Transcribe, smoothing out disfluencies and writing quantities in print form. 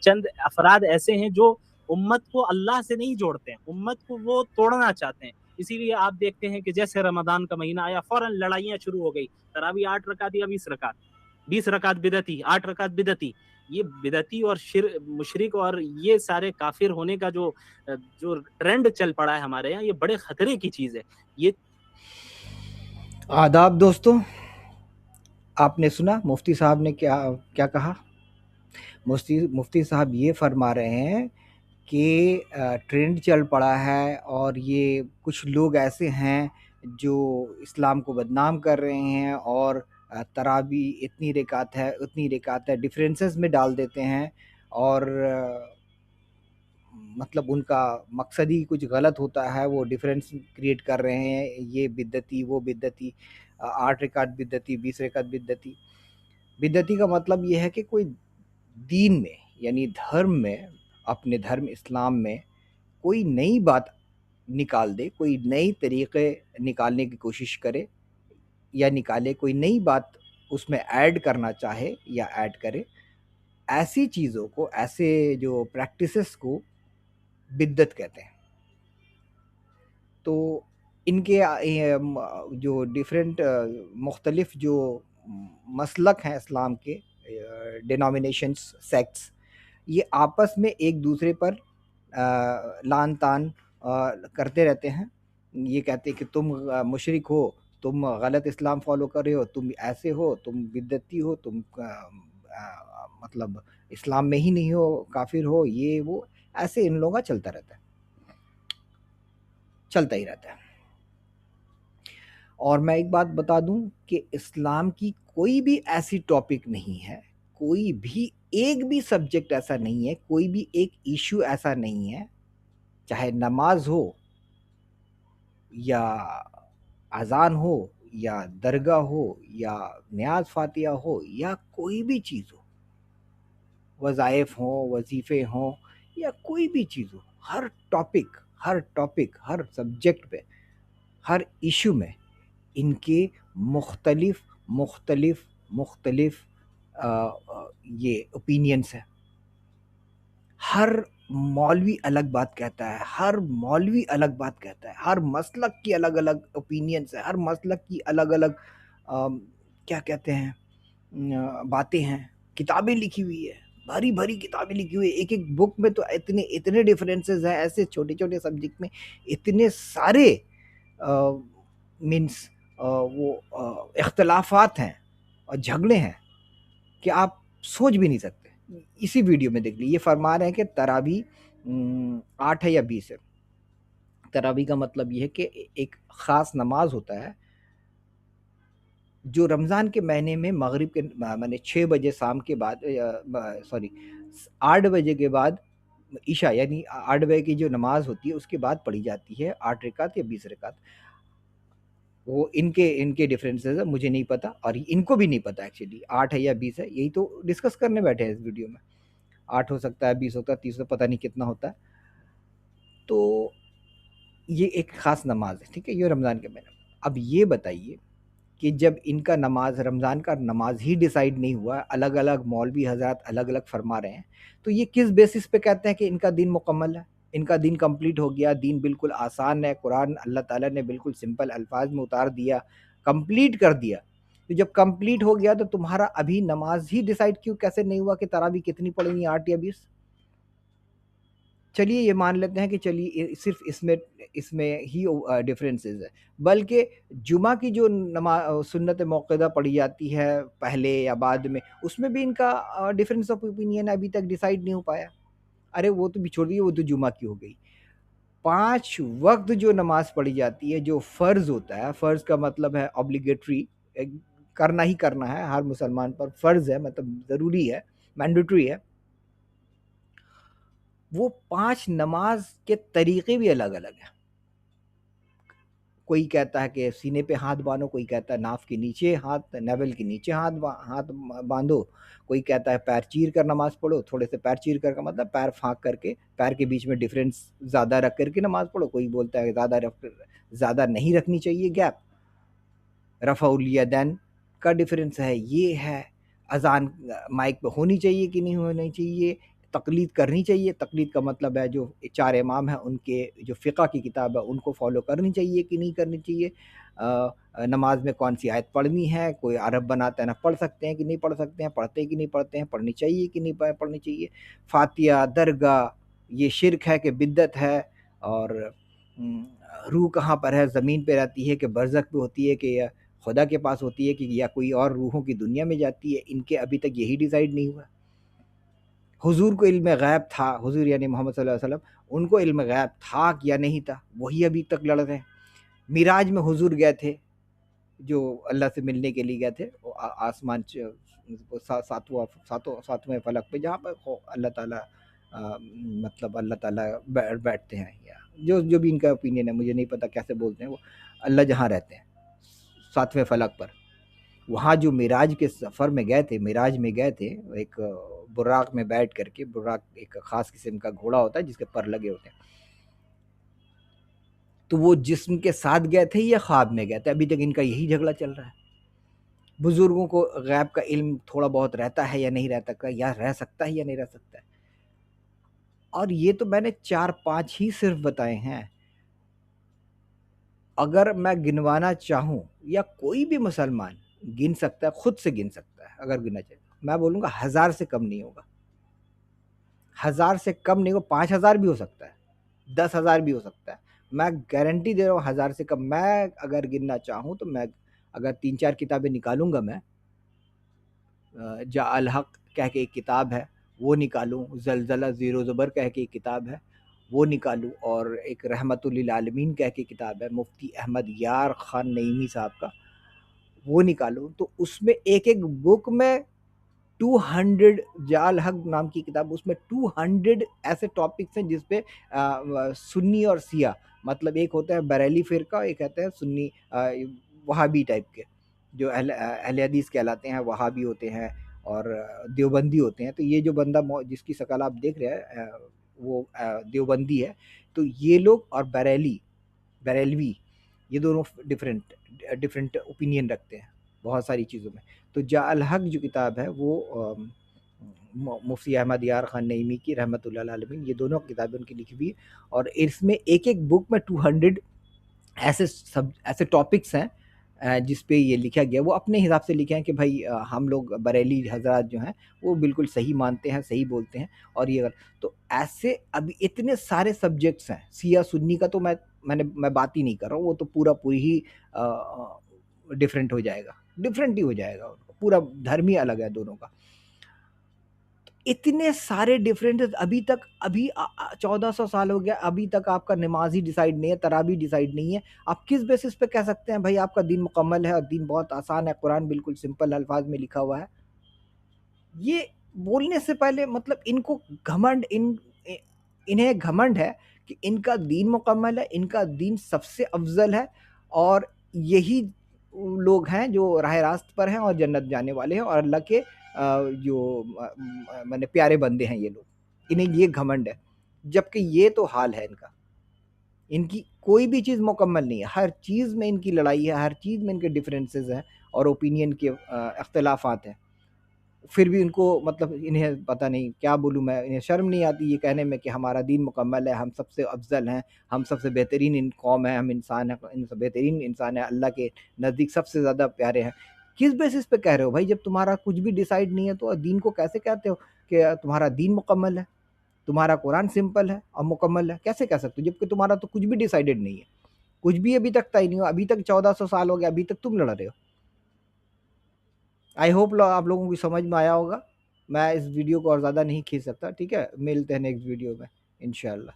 چند افراد ایسے ہیں جو امت کو اللہ سے نہیں جوڑتے ہیں، امت کو وہ توڑنا چاہتے ہیں. اسی لیے آپ دیکھتے ہیں کہ جیسے رمضان کا مہینہ آیا فوراً لڑائیاں شروع ہو گئی، تراویح 8 رکعت یا 20 رکعت، 20 رکعت بدعتی، 8 رکعت بدعتی. یہ بدعتی اور مشرک اور یہ سارے کافر ہونے کا جو ٹرینڈ چل پڑا ہے ہمارے یہاں، یہ بڑے خطرے کی چیز ہے. یہ آداب دوستوں، آپ نے سنا مفتی صاحب نے کیا کہا. مفتی صاحب یہ فرما رہے ہیں کہ ٹرینڈ چل پڑا ہے اور یہ کچھ لوگ ایسے ہیں جو اسلام کو بدنام کر رہے ہیں اور تراویح اتنی رکعت ہے اتنی رکعت ہے ڈفرینسز میں ڈال دیتے ہیں، اور مطلب ان کا مقصد ہی کچھ غلط ہوتا ہے، وہ ڈفرینس کریٹ کر رہے ہیں، یہ بدعتی وہ بدعتی، 8 رکعت بدعتی 20 رکعت بدعتی. بدعتی کا مطلب یہ ہے کہ کوئی دین میں یعنی دھرم میں، اپنے دھرم اسلام میں کوئی نئی بات نکال دے، کوئی نئی طریقے نکالنے کی کوشش کرے یا نکالے، کوئی نئی بات اس میں ایڈ کرنا چاہے یا ایڈ کرے. ایسی چیزوں کو، ایسے جو پریکٹسز کو بدعت کہتے ہیں. تو ان کے جو ڈیفرنٹ مختلف جو مسلک ہیں اسلام کے، ڈینومینیشنس، سیکٹس، یہ آپس میں ایک دوسرے پر لان تان کرتے رہتے ہیں. یہ کہتے ہیں کہ تم مشرک ہو، تم غلط اسلام فالو کر رہے ہو، تم ایسے ہو، تم بدعتی ہو، تم مطلب اسلام میں ہی نہیں ہو، کافر ہو، یہ وہ، ایسے ان لوگوں کا چلتا رہتا ہے، چلتا ہی رہتا ہے. اور میں ایک بات بتا دوں کہ اسلام کی کوئی بھی ایسی ٹاپک نہیں ہے، کوئی بھی ایک بھی سبجیکٹ ایسا نہیں ہے، کوئی بھی ایک ایشو ایسا نہیں ہے، چاہے نماز ہو یا اذان ہو یا درگاہ ہو یا نیاز فاتحہ ہو یا کوئی بھی چیز ہو، وظائف ہوں، وظیفے ہوں یا کوئی بھی چیز ہو، ہر ٹاپک ہر سبجیکٹ پہ، ہر ایشو میں ان کے مختلف مختلف مختلف یہ اوپینینس ہیں. ہر مولوی الگ بات کہتا ہے، ہر مولوی الگ بات کہتا ہے، ہر مسلک کی الگ الگ اوپینینس ہے، ہر مسلک کی الگ الگ کیا کہتے ہیں باتیں ہیں. کتابیں لکھی ہوئی ہے، بھری بھری کتابیں لکھی ہوئی ہے، ایک ایک بک میں تو اتنے ڈفرینسز ہیں، ایسے چھوٹے چھوٹے سبجیکٹ میں اتنے سارے مینس وہ اختلافات ہیں اور جھگڑے ہیں کہ آپ سوچ بھی نہیں سکتے. اسی ویڈیو میں دیکھ لی، یہ فرما رہے ہیں کہ تراویح 8 ہے یا 20 ہے. تراویح کا مطلب یہ ہے کہ ایک خاص نماز ہوتا ہے جو رمضان کے مہینے میں مغرب کے میں 6 بجے شام کے بعد، 8 بجے کے بعد عشاء یعنی 8 بجے کی جو نماز ہوتی ہے اس کے بعد پڑھی جاتی ہے، 8 رکعت یا 20 رکعت. وہ ان کے ڈفرینسز ہے، مجھے نہیں پتا اور ان کو بھی نہیں پتا ایکچولی 8 ہے یا 20 ہے. یہی تو ڈسکس کرنے بیٹھے ہیں اس ویڈیو میں. 8 ہو سکتا ہے، 20 ہوتا ہے، 30 ہوتا ہے، پتہ نہیں کتنا ہوتا ہے. تو یہ ایک خاص نماز ہے، ٹھیک ہے، یہ رمضان کے مہینے میں. اب یہ بتائیے کہ جب ان کا نماز، رمضان کا نماز ہی ڈیسائیڈ نہیں ہوا، الگ الگ مولوی حضرات الگ الگ فرما رہے ہیں، تو یہ کس بیسس پہ کہتے ہیں کہ ان کا دین مکمل ہے، ان کا دین کمپلیٹ ہو گیا، دین بالکل آسان ہے، قرآن اللہ تعالیٰ نے بالکل سمپل الفاظ میں اتار دیا، کمپلیٹ کر دیا. تو جب کمپلیٹ ہو گیا تو تمہارا ابھی نماز ہی ڈیسائیڈ کیسے نہیں ہوا کہ تراویح کتنی پڑھیں گی، 8 یا 20؟ چلیے یہ مان لیتے ہیں کہ چلیے صرف اس میں ہی ڈفرینسز ہے، بلکہ جمعہ کی جو سنت موقدہ پڑھی جاتی ہے پہلے یا بعد میں، اس میں بھی ان کا ڈفرینس آف اوپینین ابھی تک ڈیسائیڈ نہیں ہو پایا. ارے وہ تو بھی چھوڑ دیے، وہ تو جمعہ کی ہو گئی. 5 وقت جو نماز پڑھی جاتی ہے، جو فرض ہوتا ہے، فرض کا مطلب ہے obligatory، کرنا ہی کرنا ہے، ہر مسلمان پر فرض ہے، مطلب ضروری ہے، مینڈیٹری ہے. وہ 5 نماز کے طریقے بھی الگ الگ ہیں. کوئی کہتا ہے کہ سینے پہ ہاتھ باندھو، کوئی کہتا ہے ناف کے نیچے ہاتھ، نیول کے نیچے ہاتھ باندھو، کوئی کہتا ہے پیر چیر کر نماز پڑھو. تھوڑے سے پیر چیر کر کا مطلب پیر پھانک کر کے، پیر کے بیچ میں ڈفرینس زیادہ رکھ کر کے نماز پڑھو. کوئی بولتا ہے زیادہ نہیں رکھنی چاہیے گیپ. رفع الیدین کا ڈفرینس ہے، یہ ہے. اذان مائک پہ ہونی چاہیے کہ نہیں ہونی چاہیے، تقلید کرنی چاہیے. تقلید کا مطلب ہے جو 4 امام ہیں ان کے جو فقہ کی کتاب ہے ان کو فالو کرنی چاہیے کہ نہیں کرنی چاہیے. نماز میں کون سی آیت پڑھنی ہے, کوئی عرب بناتا ہے نا, پڑھ سکتے ہیں کہ نہیں پڑھ سکتے ہیں, پڑھتے ہیں کہ نہیں پڑھتے ہیں, پڑھنی چاہیے کہ نہیں پڑھنی چاہیے. فاتحہ, درگاہ, یہ شرک ہے کہ بدعت ہے, اور روح کہاں پر ہے, زمین پہ رہتی ہے کہ برزخ پہ ہوتی ہے کہ خدا کے پاس ہوتی ہے کہ یا کوئی اور روحوں کی دنیا میں جاتی ہے, ان کے ابھی تک یہی ڈیسائیڈ نہیں ہوا. حضور کو علم غیب تھا, حضور یعنی محمد صلی اللہ علیہ وسلم, ان کو علم غیب تھا یا نہیں تھا, وہی ابھی تک لڑ رہے ہیں. معراج میں حضور گئے تھے, جو اللہ سے ملنے کے لیے گئے تھے, آسمان ساتویں فلک پہ, جہاں پر اللہ تعالیٰ مطلب اللہ تعالیٰ بیٹھتے ہیں, یا جو بھی ان کا اوپینین ہے, مجھے نہیں پتہ کیسے بولتے ہیں, وہ اللہ جہاں رہتے ہیں 7ویں فلک پر. وہاں جو معراج کے سفر میں گئے تھے, معراج میں گئے تھے, ایک براق میں بیٹھ کر کے, براق ایک خاص قسم کا گھوڑا ہوتا ہے جس کے پر لگے ہوتے ہیں, تو وہ جسم کے ساتھ گئے تھے یا خواب میں گئے تھے, ابھی تک ان کا یہی جھگڑا چل رہا ہے. بزرگوں کو غیب کا علم تھوڑا بہت رہتا ہے یا نہیں رہتا, یا رہ سکتا ہے یا نہیں رہ سکتا ہے. اور یہ تو میں نے 4-5 ہی صرف بتائے ہیں. اگر میں گنوانا چاہوں, یا کوئی بھی مسلمان گن سکتا ہے, خود سے گن سکتا ہے, اگر گننا چاہے, میں بولوں گا 1000 سے کم نہیں ہوگا. 1000 سے کم نہیں ہوگا, 5000 بھی ہو سکتا ہے, 10,000 بھی ہو سکتا ہے. میں گارنٹی دے رہا ہوں 1000 سے کم. میں اگر گننا چاہوں تو میں اگر 3-4 کتابیں نکالوں گا, میں جاء الحق کہہ کے ایک کتاب ہے وہ نکالوں, زلزلہ زیر و زبر کہہ کے ایک کتاب ہے وہ نکالوں, اور ایک رحمت للعالمین کہہ کے کتاب ہے مفتی احمد یار خان نعیمی صاحب کا, وہ نکالوں, تو اس میں ایک ایک بک میں 200, جاء الحق نام کی کتاب, اس میں 200 ایسے ٹاپکس ہیں جس پہ سنی اور سیاہ, مطلب ایک ہوتا ہے بریلی فرقہ, ایک کہتے ہیں سنی وہابی ٹائپ کے, جو اہل حدیث کہلاتے ہیں, وہابی ہوتے ہیں اور دیوبندی ہوتے ہیں. تو یہ جو بندہ جس کی شکل آپ دیکھ رہے ہیں وہ دیوبندی ہے. تو یہ لوگ اور بریلوی, یہ دونوں ڈفرینٹ اوپینین رکھتے ہیں بہت ساری چیزوں میں. تو جاء الحق جو کتاب ہے وہ مفتی احمد یار خان نعیمی کی رحمت اللہ علیہ العالمین, یہ دونوں کتابیں ان کی لکھی ہوئی, اور اس میں ایک ایک بک میں 200 ایسے ٹاپکس ہیں جس پہ یہ لکھا گیا. وہ اپنے حساب سے لکھے ہیں کہ بھائی ہم لوگ بریلی حضرات جو ہیں وہ بالکل صحیح مانتے ہیں, صحیح بولتے ہیں, اور یہ تو ایسے ابھی اتنے سارے سبجیکٹس ہیں. سیاہ سنی کا تو میں بات ہی نہیں کر رہا ہوں, وہ تو پوری ہی ڈفرینٹ ہو جائے گا, ڈفرینٹ ہی ہو جائے گا, پورا دھرم ہی الگ ہے دونوں کا. اتنے سارے ڈفرینٹ, ابھی 1400 سال ہو گیا, ابھی تک آپ کا نماز ہی ڈیسائیڈ نہیں ہے, تراویح ڈیسائیڈ نہیں ہے. آپ کس بیسس پہ کہہ سکتے ہیں بھائی آپ کا دین مکمل ہے اور دین بہت آسان ہے, قرآن بالکل سمپل الفاظ میں لکھا ہوا ہے. یہ بولنے سے پہلے مطلب ان کو گھمنڈ, انہیں گھمنڈ ہے کہ ان کا دین مکمل ہے, ان کا دین سب سے افضل ہے, اور یہی لوگ ہیں جو راہ راست پر ہیں اور جنت جانے والے ہیں, اور اللہ کے جو پیارے بندے ہیں یہ لوگ, انہیں یہ گھمنڈ ہے. جبکہ یہ تو حال ہے ان کا, ان کی کوئی بھی چیز مکمل نہیں ہے, ہر چیز میں ان کی لڑائی ہے, ہر چیز میں ان کے ڈفرینسز ہیں اور اوپینین کے اختلافات ہیں. پھر بھی ان کو مطلب انہیں پتہ نہیں کیا بولوں میں, انہیں شرم نہیں آتی یہ کہنے میں کہ ہمارا دین مکمل ہے, ہم سب سے افضل ہیں, ہم سب سے بہترین قوم ہیں, ہم انسان ہیں, ان سے بہترین انسان ہیں, اللہ کے نزدیک سب سے زیادہ پیارے ہیں. کس بیسس پہ کہہ رہے ہو بھائی؟ جب تمہارا کچھ بھی ڈیسائیڈ نہیں ہے تو دین کو کیسے کہتے ہو کہ تمہارا دین مکمل ہے, تمہارا قرآن سمپل ہے اور مکمل ہے؟ کیسے کہہ سکتے ہو جبکہ تمہارا تو کچھ بھی ڈیسائیڈڈ نہیں ہے, کچھ بھی ابھی تک طے نہیں ہو, ابھی تک 1400 سال ہو گیا, ابھی تک تم لڑ رہے ہو. آئی ہوپ آپ لوگوں کی سمجھ میں آیا ہوگا. میں اس ویڈیو کو اور زیادہ نہیں کھینچ سکتا, ٹھیک ہے, ملتے ہیں نیکسٹ ویڈیو میں انشاءاللہ.